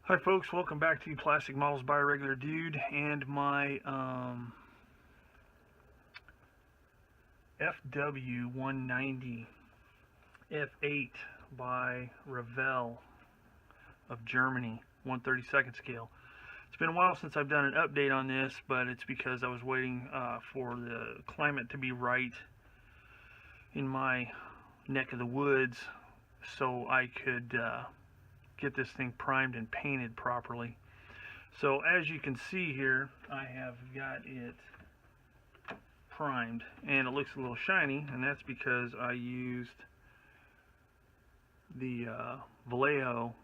Hi folks, welcome back to Plastic Models by a Regular Dude and my Fw190 F8 by Revell of Germany, 1/32 scale. It's been a while since I've done an update on this, but it's because I was waiting for the climate to be right in my neck of the woods so I could get this thing primed and painted properly. So as you can see here, I have got it primed and it looks a little shiny, and that's because I used the Vallejo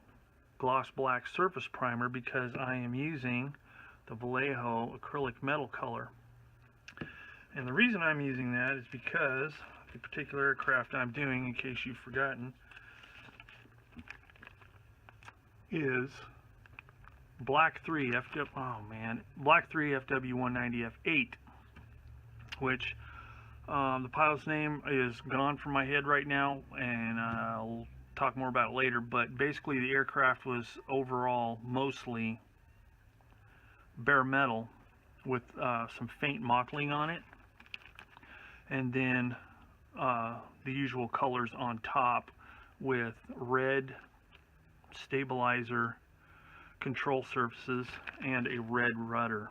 gloss black surface primer because I am using the Vallejo acrylic metal color. And the reason I'm using that is because the particular aircraft I'm doing, in case you've forgotten, is Black 3 Fw190 F8, which the pilot's name is gone from my head right now, and I'll talk more about it later. But basically, the aircraft was overall mostly bare metal with some faint mottling on it, and then the usual colors on top with red stabilizer control surfaces and a red rudder.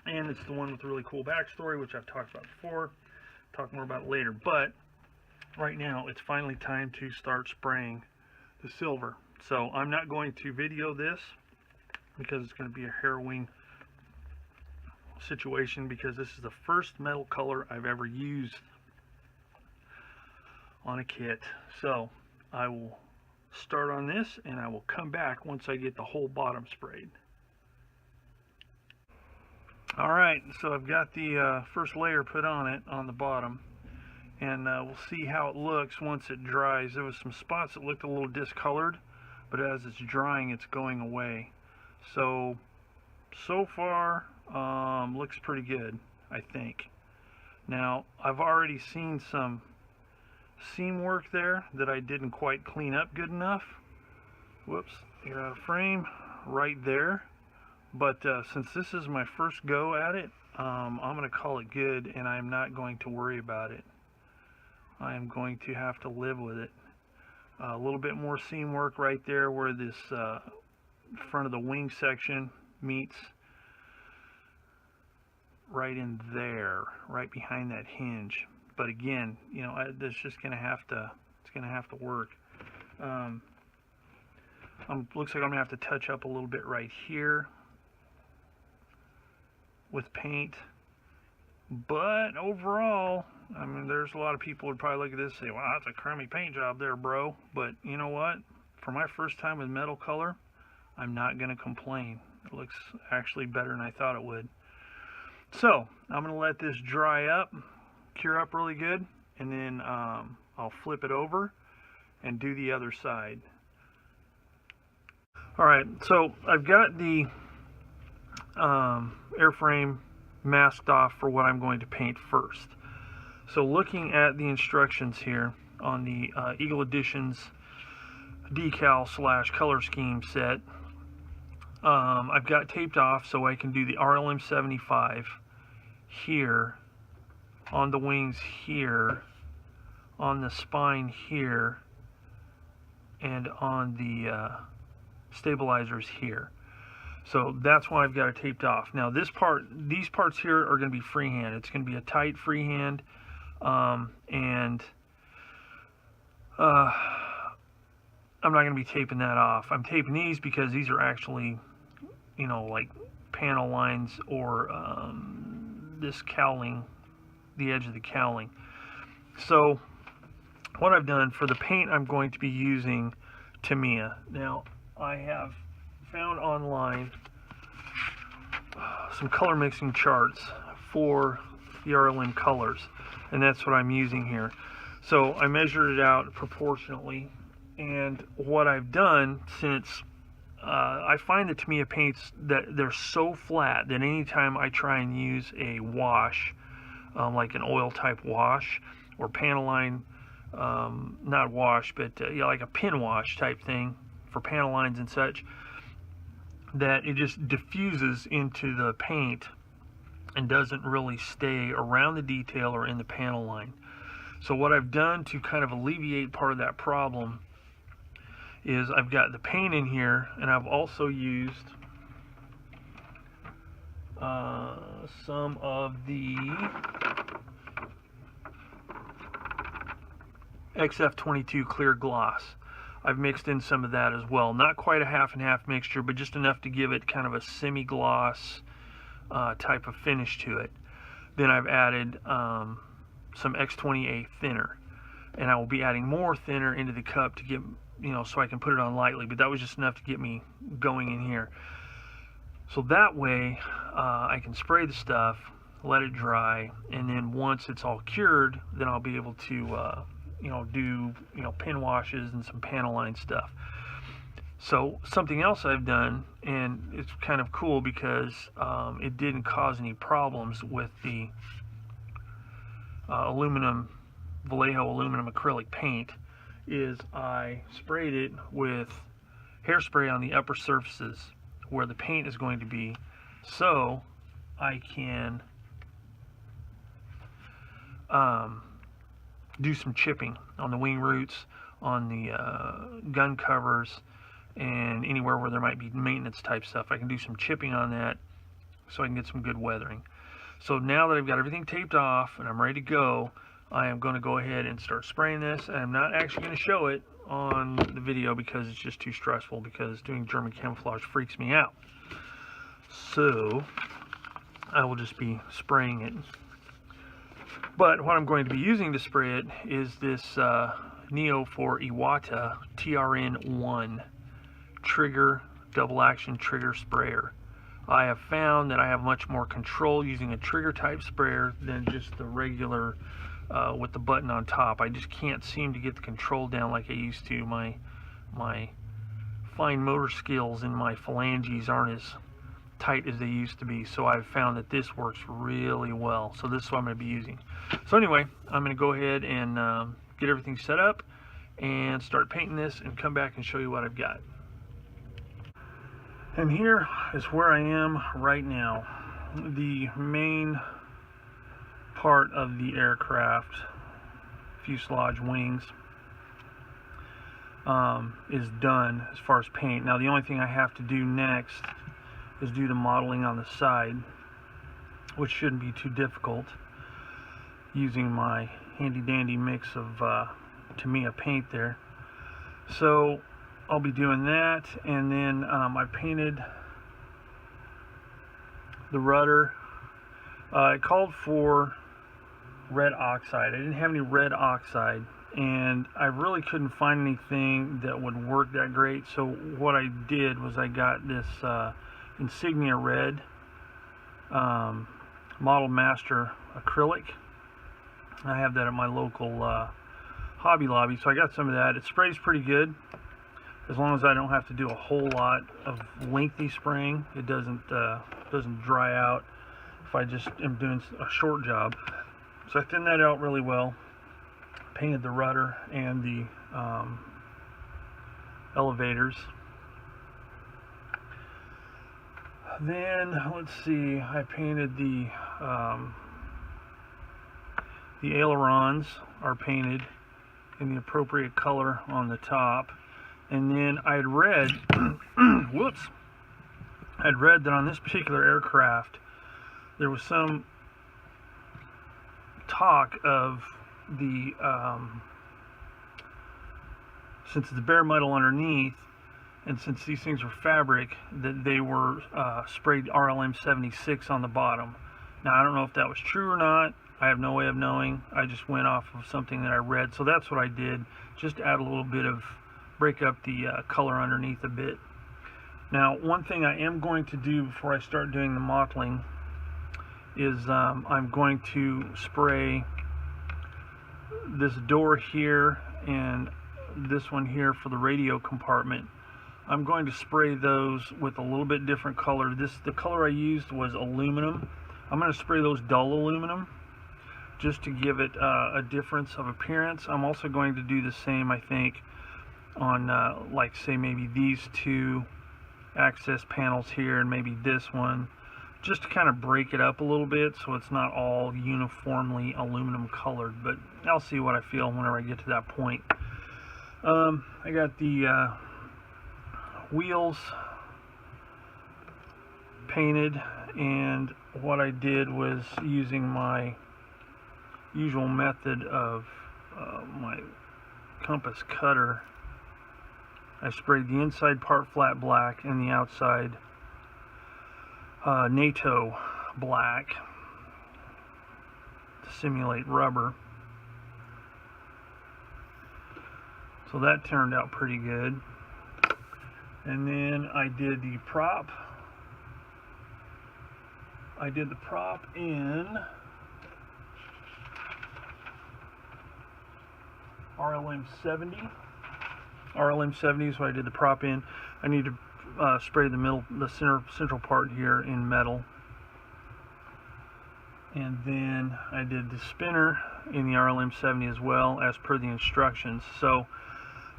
And it's the one with a really cool backstory, which I've talked about before. Talk more about it later. But right now it's finally time to start spraying the silver. So I'm not going to video this because it's going to be a harrowing situation, because this is the first metal color I've ever used on a kit. So I will start on this and I will come back once I get the whole bottom sprayed. Alright, so I've got the first layer put on it on the bottom, and we'll see how it looks once it dries. There was some spots that looked a little discolored, but as it's drying it's going away. So far looks pretty good, I think. Now I've already seen some seam work there that I didn't quite clean up good enough. Whoops, you're out of frame right there. But since this is my first go at it, I'm going to call it good, and I'm not going to worry about it. I am going to have to live with it. A little bit more seam work right there where this front of the wing section meets, right in there, right behind that hinge. But again, you know, that's just gonna have to, it's gonna have to work. Looks like I'm gonna have to touch up a little bit right here with paint. But overall, I mean, there's a lot of people who would probably look at this and say, "Wow, that's a crummy paint job there, bro." But you know what? For my first time with metal color, I'm not gonna complain. It looks actually better than I thought it would. So I'm gonna let this dry up, cure up really good, and then I'll flip it over and do the other side. Alright, so I've got the airframe masked off for what I'm going to paint first. So looking at the instructions here on the Eagle Editions decal / color scheme set, I've got taped off so I can do the RLM 75 here, on the wings here, on the spine here, and on the stabilizers here. So that's why I've got it taped off. Now these parts here are going to be freehand. It's going to be a tight freehand, and I'm not going to be taping that off. I'm taping these because these are actually, you know, like panel lines or this cowling, the edge of the cowling. So what I've done for the paint, I'm going to be using Tamiya. Now I have found online some color mixing charts for the RLM colors, and that's what I'm using here. So I measured it out proportionately, and what I've done, since I find the Tamiya paints that they're so flat that anytime I try and use a wash, like an oil type wash or panel line, not wash, but yeah, like a pin wash type thing for panel lines and such, that it just diffuses into the paint and doesn't really stay around the detail or in the panel line. So what I've done to kind of alleviate part of that problem is I've got the paint in here, and I've also used some of the Fw190 clear gloss. I've mixed in some of that as well. Not quite a half and half mixture, but just enough to give it kind of a semi-gloss type of finish to it. Then I've added some X20A thinner, and I will be adding more thinner into the cup to get, so I can put it on lightly, but that was just enough to get me going in here. So that way I can spray the stuff, let it dry, and then once it's all cured, then I'll be able to do pin washes and some panel line stuff. So something else I've done, and it's kind of cool because it didn't cause any problems with the Vallejo aluminum acrylic paint, is I sprayed it with hairspray on the upper surfaces where the paint is going to be, so I can do some chipping on the wing roots, on the gun covers, and anywhere where there might be maintenance type stuff. I can do some chipping on that so I can get some good weathering. So now that I've got everything taped off and I'm ready to go, I am going to go ahead and start spraying this. And I'm not actually going to show it on the video because it's just too stressful, because doing German camouflage freaks me out. So I will just be spraying it. But what I'm going to be using to spray it is this Neo for Iwata TRN1 trigger, double action trigger sprayer. I have found that I have much more control using a trigger type sprayer than just the regular with the button on top. I just can't seem to get the control down like I used to. My fine motor skills in my phalanges aren't as tight as they used to be, so I've found that this works really well. So this is what I'm going to be using. So anyway, I'm going to go ahead and get everything set up and start painting this and come back and show you what I've got. And here is where I am right now. The main part of the aircraft fuselage wings is done as far as paint. Now the only thing I have to do next is do the modeling on the side, which shouldn't be too difficult, using my handy dandy mix of Tamiya paint there. So I'll be doing that, and then I painted the rudder. It called for red oxide. I didn't have any red oxide, and I really couldn't find anything that would work that great. So what I did was I got this Insignia red Model Master acrylic. I have that at my local Hobby Lobby, so I got some of that. It sprays pretty good, as long as I don't have to do a whole lot of lengthy spraying. It doesn't dry out if I just am doing a short job. So I thinned that out really well, painted the rudder and the elevators. Then let's see, I painted the ailerons are painted in the appropriate color on the top. And then I'd read, whoops, I'd read that on this particular aircraft there was some talk of the, since it's bare metal underneath, and since these things were fabric, that they were sprayed RLM 76 on the bottom. Now I don't know if that was true or not. I have no way of knowing. I just went off of something that I read, so that's what I did, just to add a little bit of, break up the color underneath a bit. Now one thing I am going to do before I start doing the mottling is I'm going to spray this door here and this one here for the radio compartment. I'm going to spray those with a little bit different color. The color I used was aluminum. I'm going to spray those dull aluminum just to give it a difference of appearance. I'm also going to do the same, I think, on like say maybe these two access panels here and maybe this one, just to kind of break it up a little bit so it's not all uniformly aluminum colored. But I'll see what I feel whenever I get to that point. I got the wheels painted, and what I did was, using my usual method of my compass cutter, I sprayed the inside part flat black and the outside NATO black to simulate rubber. So that turned out pretty good. And then I did the prop. I did the prop in RLM70. RLM70 is what I did the prop in. I need to spray the central part here in metal. And then I did the spinner in the RLM70 as well, as per the instructions. So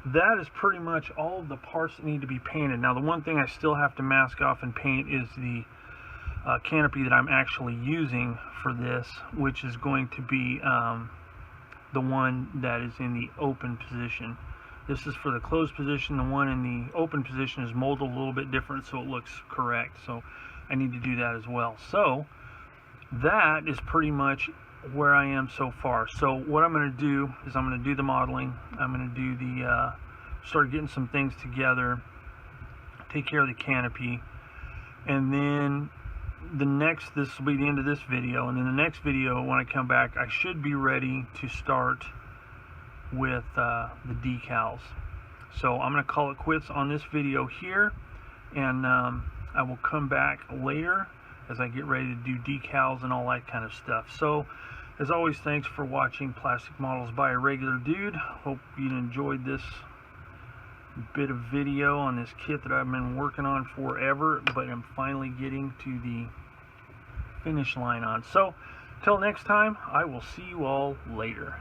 that is pretty much all of the parts that need to be painted. Now, the one thing I still have to mask off and paint is the canopy that I'm actually using for this, which is going to be the one that is in the open position. This is for the closed position. The one in the open position is molded a little bit different, so it looks correct. So I need to do that as well. So that is pretty much where I am so far. So what I'm going to do is I'm going to do the modeling. I'm going to do the start getting some things together, take care of the canopy, and then this will be the end of this video. And then the next video, when I come back, I should be ready to start with the decals. So I'm going to call it quits on this video here, and I will come back later as I get ready to do decals and all that kind of stuff. So as always, thanks for watching Plastic Models by a Regular Dude. Hope you enjoyed this bit of video on this kit that I've been working on forever, but I'm finally getting to the finish line on. So till next time, I will see you all later.